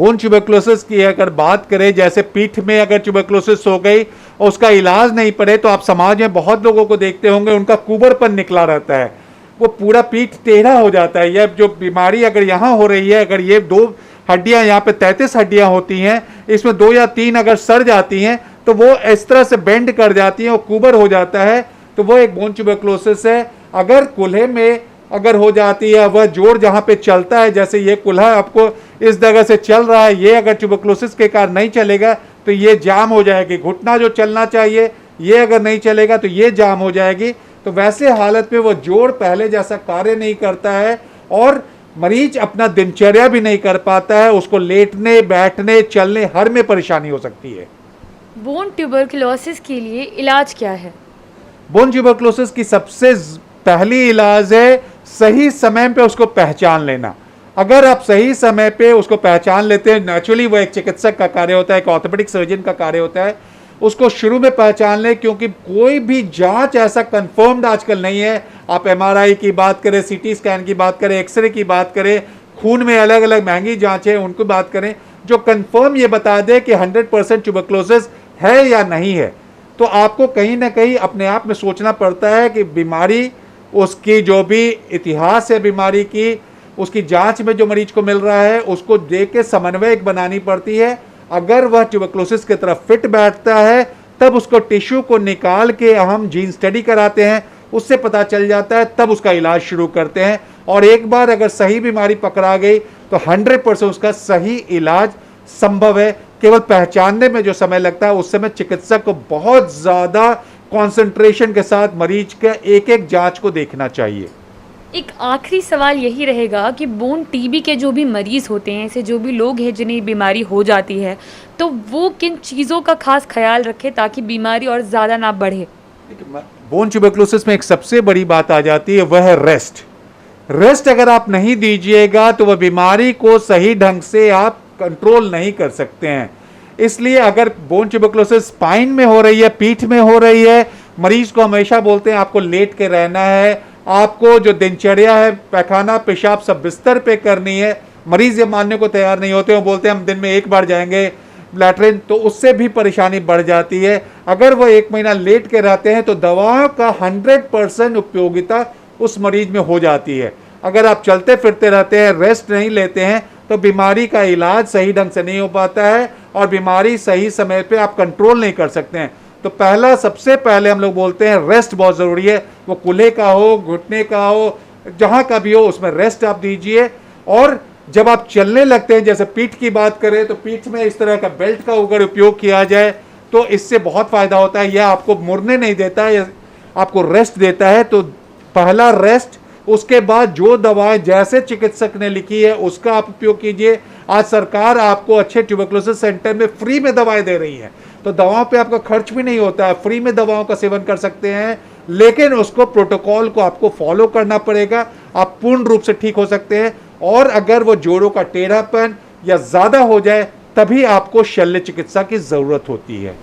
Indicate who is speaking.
Speaker 1: Bone tuberculosis की अगर बात करें, जैसे पीठ में अगर ट्यूबरकुलोसिस हो गई और उसका इलाज नहीं पड़े, तो आप समाज में बहुत लोगों को देखते होंगे उनका कुबरपन निकला रहता है, वो पूरा पीठ टेढ़ा हो जाता है। यह जो बीमारी अगर यहाँ हो रही है, अगर ये 2 हड्डियाँ यहाँ पे 33 हड्डियाँ होती हैं, इसमें 2 या 3 अगर सड़ जाती हैं तो वो इस तरह से बेंड कर जाती हैं और कुबर हो जाता है, तो वो एक बोन ट्यूबरकुलोसिस है। अगर कुल्हे में अगर हो जाती है, वह जोड़ जहाँ पे चलता है, जैसे ये कुल्हा आपको इस जगह से चल रहा है, ये अगर ट्यूबरकुलोसिस के कारण नहीं चलेगा तो ये जाम हो जाएगी। घुटना जो चलना चाहिए ये अगर नहीं चलेगा तो ये जाम हो जाएगी। तो वैसे हालत में वो जोड़ पहले जैसा कार्य नहीं करता है और मरीज अपना दिनचर्या भी नहीं कर पाता है, उसको लेटने बैठने चलने हर में परेशानी हो सकती है।
Speaker 2: बोन ट्यूबरकुलोसिस के लिए इलाज क्या है?
Speaker 1: बोन ट्यूबरकुलोसिस की सबसे पहली इलाज है सही समय पे उसको पहचान लेना। अगर आप सही समय पे उसको पहचान लेते हैं, नेचुरली वो एक चिकित्सक का कार्य होता है, एक ऑर्थोपेडिक सर्जन का कार्य होता है, उसको शुरू में पहचान लें, क्योंकि कोई भी जांच ऐसा कंफर्म्ड आजकल नहीं है। आप एमआरआई की बात करें, सीटी स्कैन की बात करें, एक्सरे की बात करें, खून में अलग अलग महंगी जांचें उनको बात करें, जो कंफर्म ये बता दे कि 100% ट्यूबरकुलोसिस है या नहीं है। तो आपको कहीं ना कहीं अपने आप में सोचना पड़ता है कि बीमारी, उसकी जो भी इतिहास है बीमारी की, उसकी जांच में जो मरीज को मिल रहा है उसको देख के समन्वय बनानी पड़ती है। अगर वह ट्यूबरकुलोसिस की तरफ फिट बैठता है तब उसको टिश्यू को निकाल के हम जीन स्टडी कराते हैं, उससे पता चल जाता है, तब उसका इलाज शुरू करते हैं। और एक बार अगर सही बीमारी पकड़ा गई तो 100% उसका सही इलाज संभव है। केवल पहचानने में जो समय लगता है उस समय चिकित्सक को बहुत ज़्यादा कंसंट्रेशन के साथ मरीज के एक एक जांच को देखना चाहिए।
Speaker 2: एक आखिरी सवाल यही रहेगा कि बोन टीबी के जो भी मरीज़ होते हैं, ऐसे जो भी लोग हैं जिन्हें बीमारी हो जाती है, तो वो किन चीज़ों का खास ख्याल रखें ताकि बीमारी और ज़्यादा ना बढ़े?
Speaker 1: बोन ट्यूबरकुलोसिस में एक सबसे बड़ी बात आ जाती है, वह है रेस्ट। रेस्ट अगर आप नहीं दीजिएगा तो वह बीमारी को सही ढंग से आप कंट्रोल नहीं कर सकते हैं। इसलिए अगर बोन ट्यूबरकुलोसिस स्पाइन में हो रही है, पीठ में हो रही है, मरीज को हमेशा बोलते हैं आपको लेट के रहना है, आपको जो दिनचर्या है पैखाना पेशाब सब बिस्तर पे करनी है। मरीज ये मानने को तैयार नहीं होते, वो बोलते हैं हम दिन में 1 बार जाएंगे लैट्रिन, तो उससे भी परेशानी बढ़ जाती है। अगर वो 1 महीना लेट के रहते हैं तो दवाओं का 100% उपयोगिता उस मरीज में हो जाती है। अगर आप चलते फिरते रहते हैं, रेस्ट नहीं लेते हैं, तो बीमारी का इलाज सही ढंग से नहीं हो पाता है और बीमारी सही समय पे आप कंट्रोल नहीं कर सकते हैं। तो पहला, सबसे पहले हम लोग बोलते हैं रेस्ट बहुत ज़रूरी है। वो कुल्हे का हो, घुटने का हो, जहाँ का भी हो, उसमें रेस्ट आप दीजिए। और जब आप चलने लगते हैं, जैसे पीठ की बात करें तो पीठ में इस तरह का बेल्ट का अगर उपयोग किया जाए तो इससे बहुत फ़ायदा होता है। यह आपको मुड़ने नहीं देता है, आपको रेस्ट देता है। तो पहला रेस्ट, उसके बाद जो दवाएं जैसे चिकित्सक ने लिखी है उसका आप उपयोग कीजिए। आज सरकार आपको अच्छे ट्यूबरकुलोसिस सेंटर में फ्री में दवाएं दे रही है, तो दवाओं पे आपका खर्च भी नहीं होता है, फ्री में दवाओं का सेवन कर सकते हैं। लेकिन उसको प्रोटोकॉल को आपको फॉलो करना पड़ेगा, आप पूर्ण रूप से ठीक हो सकते हैं। और अगर वो जोड़ों का टेढ़ापन या ज़्यादा हो जाए तभी आपको शल्य चिकित्सा की ज़रूरत होती है।